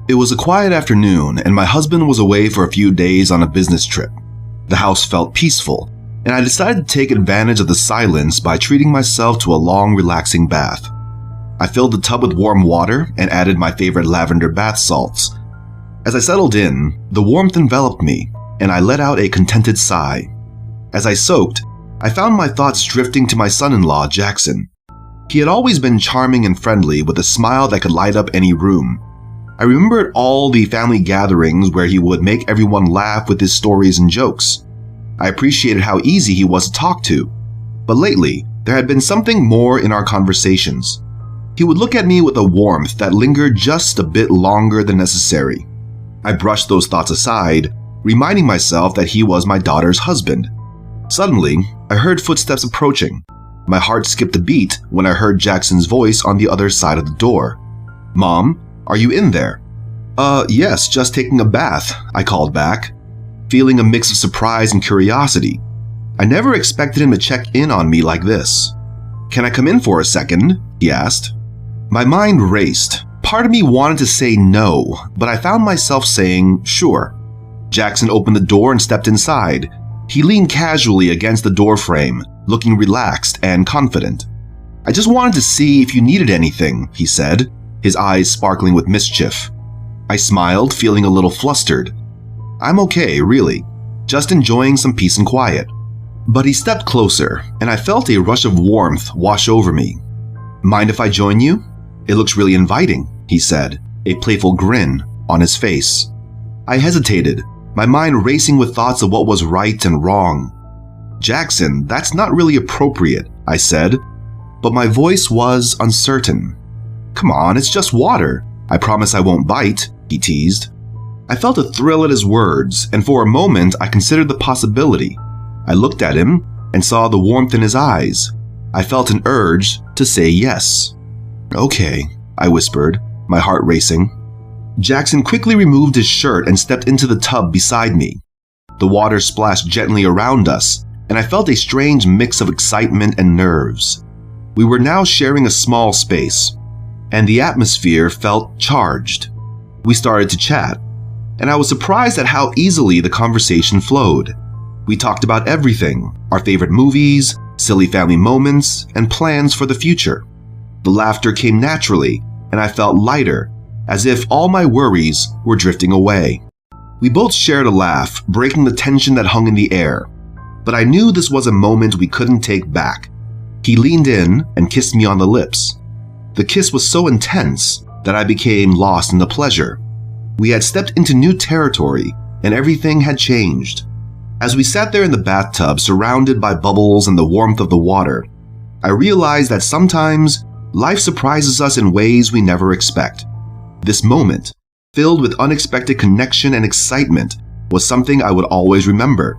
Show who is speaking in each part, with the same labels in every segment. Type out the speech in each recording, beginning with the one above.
Speaker 1: It was a quiet afternoon, and my husband was away for a few days on a business trip. The house felt peaceful, and I decided to take advantage of the silence by treating myself to a long, relaxing bath. I filled the tub with warm water and added my favorite lavender bath salts. As I settled in, the warmth enveloped me, and I let out a contented sigh. As I soaked, I found my thoughts drifting to my son-in-law, Jackson. He had always been charming and friendly, with a smile that could light up any room. I remembered all the family gatherings where he would make everyone laugh with his stories and jokes. I appreciated how easy he was to talk to. But lately, there had been something more in our conversations. He would look at me with a warmth that lingered just a bit longer than necessary. I brushed those thoughts aside, reminding myself that he was my daughter's husband. Suddenly, I heard footsteps approaching. My heart skipped a beat when I heard Jackson's voice on the other side of the door. "Mom, are you in there?" Yes, just taking a bath," I called back, feeling a mix of surprise and curiosity. I never expected him to check in on me like this. "Can I come in for a second?" he asked. My mind raced. Part of me wanted to say no, but I found myself saying sure. Jackson opened the door and stepped inside. He leaned casually against the doorframe, looking relaxed and confident. "I just wanted to see if you needed anything," he said, his eyes sparkling with mischief. I smiled, feeling a little flustered. "I'm okay, really. Just enjoying some peace and quiet." But he stepped closer, and I felt a rush of warmth wash over me. "Mind if I join you? It looks really inviting," he said, a playful grin on his face. I hesitated, my mind racing with thoughts of what was right and wrong. "Jackson, that's not really appropriate," I said, but my voice was uncertain. "Come on, it's just water. I promise I won't bite," he teased. I felt a thrill at his words, and for a moment I considered the possibility. I looked at him and saw the warmth in his eyes. I felt an urge to say yes. "Okay," I whispered, my heart racing. Jackson quickly removed his shirt and stepped into the tub beside me. The water splashed gently around us, and I felt a strange mix of excitement and nerves. We were now sharing a small space, and the atmosphere felt charged. We started to chat, and I was surprised at how easily the conversation flowed. We talked about everything, our favorite movies, silly family moments, and plans for the future. The laughter came naturally, and I felt lighter, as if all my worries were drifting away. We both shared a laugh, breaking the tension that hung in the air. But I knew this was a moment we couldn't take back. He leaned in and kissed me on the lips. The kiss was so intense that I became lost in the pleasure. We had stepped into new territory, and everything had changed. As we sat there in the bathtub, surrounded by bubbles and the warmth of the water, I realized that sometimes life surprises us in ways we never expect. This moment, filled with unexpected connection and excitement, was something I would always remember.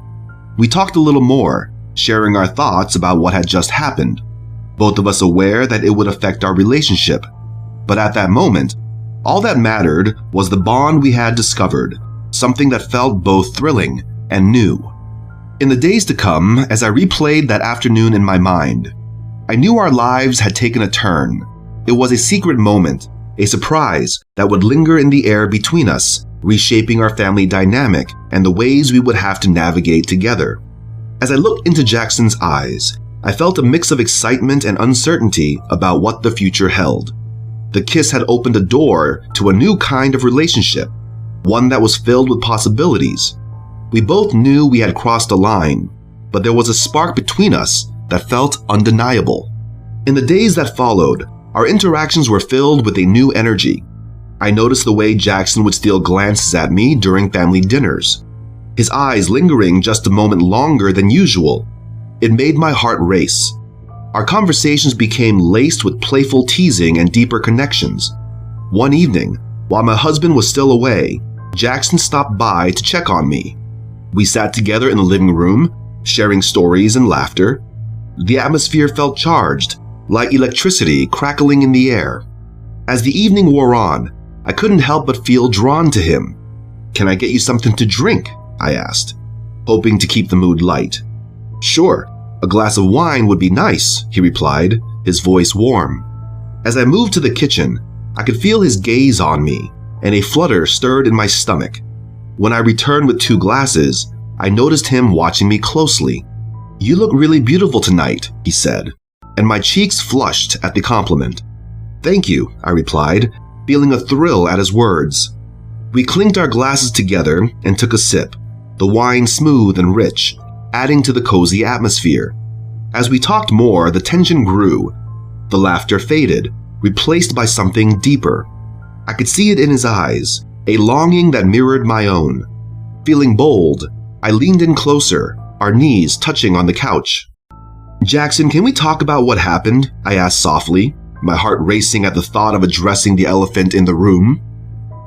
Speaker 1: We talked a little more, sharing our thoughts about what had just happened, both of us aware that it would affect our relationship. But at that moment, all that mattered was the bond we had discovered, something that felt both thrilling and new. In the days to come, as I replayed that afternoon in my mind, I knew our lives had taken a turn. It was a secret moment, a surprise that would linger in the air between us, reshaping our family dynamic and the ways we would have to navigate together. As I looked into Jackson's eyes, I felt a mix of excitement and uncertainty about what the future held. The kiss had opened a door to a new kind of relationship, one that was filled with possibilities. We both knew we had crossed a line, but there was a spark between us that felt undeniable. In the days that followed, our interactions were filled with a new energy. I noticed the way Jackson would steal glances at me during family dinners, his eyes lingering just a moment longer than usual. It made my heart race. Our conversations became laced with playful teasing and deeper connections. One evening, while my husband was still away, Jackson stopped by to check on me. We sat together in the living room, sharing stories and laughter. The atmosphere felt charged, like electricity crackling in the air. As the evening wore on, I couldn't help but feel drawn to him. "Can I get you something to drink?" I asked, hoping to keep the mood light. "Sure, a glass of wine would be nice," he replied, his voice warm. As I moved to the kitchen, I could feel his gaze on me, and a flutter stirred in my stomach. When I returned with 2 glasses, I noticed him watching me closely. "You look really beautiful tonight," he said, and my cheeks flushed at the compliment. "Thank you," I replied, feeling a thrill at his words. We clinked our glasses together and took a sip, the wine smooth and rich, adding to the cozy atmosphere. As we talked more, the tension grew. The laughter faded, replaced by something deeper. I could see it in his eyes, a longing that mirrored my own. Feeling bold, I leaned in closer, our knees touching on the couch. "Jackson, can we talk about what happened?" I asked softly, my heart racing at the thought of addressing the elephant in the room.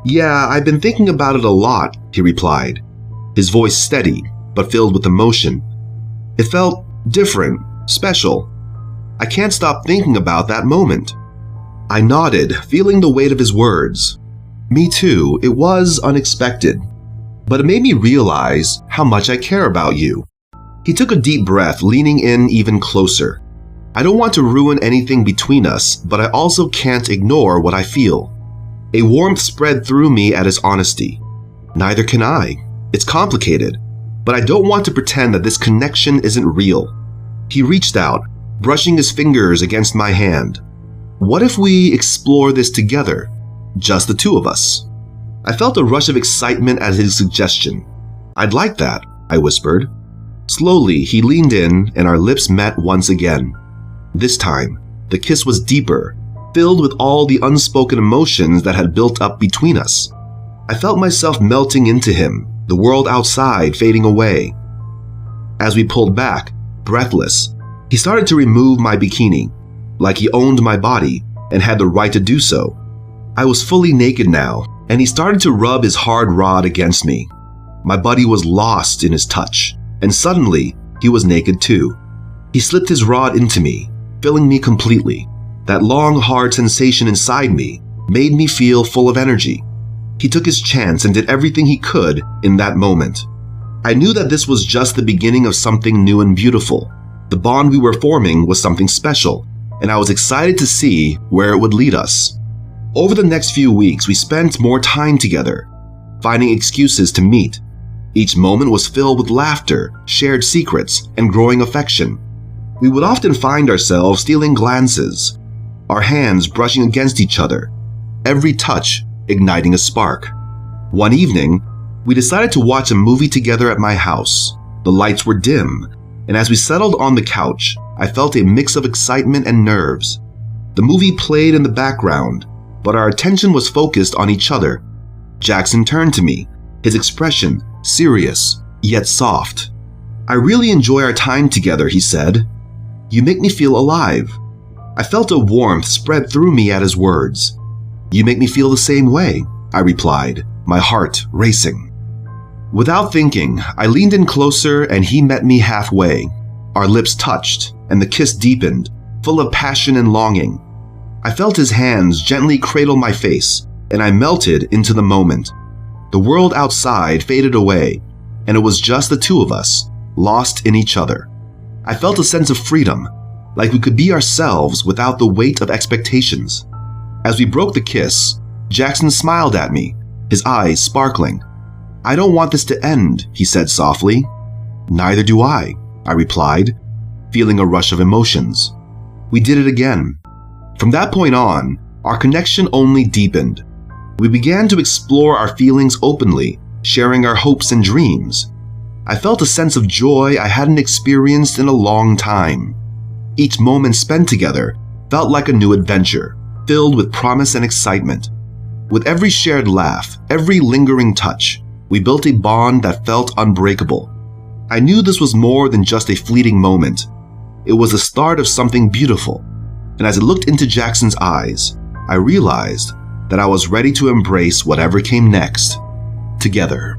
Speaker 1: "Yeah, I've been thinking about it a lot," he replied, his voice steady but filled with emotion. "It felt different, special. I can't stop thinking about that moment." I nodded, feeling the weight of his words. Me too, it was unexpected, but it made me realize how much I care about you. He took a deep breath, leaning in even closer. "I don't want to ruin anything between us, but I also can't ignore what I feel." A warmth spread through me at his honesty. "Neither can I. It's complicated, but I don't want to pretend that this connection isn't real." He reached out, brushing his fingers against my hand. "What if we explore this together? Just the 2 of us?" I felt a rush of excitement at his suggestion. "I'd like that," I whispered. Slowly, he leaned in and our lips met once again. This time, the kiss was deeper, filled with all the unspoken emotions that had built up between us. I felt myself melting into him, the world outside fading away. As we pulled back, breathless, he started to remove my bikini, like he owned my body and had the right to do so. I was fully naked now, and he started to rub his hard rod against me. My body was lost in his touch, and suddenly, he was naked too. He slipped his rod into me, filling me completely. That long, hard sensation inside me made me feel full of energy. He took his chance and did everything he could in that moment. I knew that this was just the beginning of something new and beautiful. The bond we were forming was something special, and I was excited to see where it would lead us. Over the next few weeks, we spent more time together, finding excuses to meet. Each moment was filled with laughter, shared secrets, and growing affection. We would often find ourselves stealing glances, our hands brushing against each other, every touch igniting a spark. One evening, we decided to watch a movie together at my house. The lights were dim, and as we settled on the couch, I felt a mix of excitement and nerves. The movie played in the background, but our attention was focused on each other. Jackson turned to me, his expression serious, yet soft. "I really enjoy our time together," he said. "You make me feel alive." I felt a warmth spread through me at his words. "You make me feel the same way," I replied, my heart racing. Without thinking, I leaned in closer and he met me halfway. Our lips touched, and the kiss deepened, full of passion and longing. I felt his hands gently cradle my face, and I melted into the moment. The world outside faded away, and it was just the 2 of us, lost in each other. I felt a sense of freedom, like we could be ourselves without the weight of expectations. As we broke the kiss, Jackson smiled at me, his eyes sparkling. "I don't want this to end," he said softly. "Neither do I replied, feeling a rush of emotions. We did it again. From that point on, our connection only deepened. We began to explore our feelings openly, sharing our hopes and dreams. I felt a sense of joy I hadn't experienced in a long time. Each moment spent together felt like a new adventure, filled with promise and excitement. With every shared laugh, every lingering touch, we built a bond that felt unbreakable. I knew this was more than just a fleeting moment. It was the start of something beautiful. And as I looked into Jackson's eyes, I realized that I was ready to embrace whatever came next, together.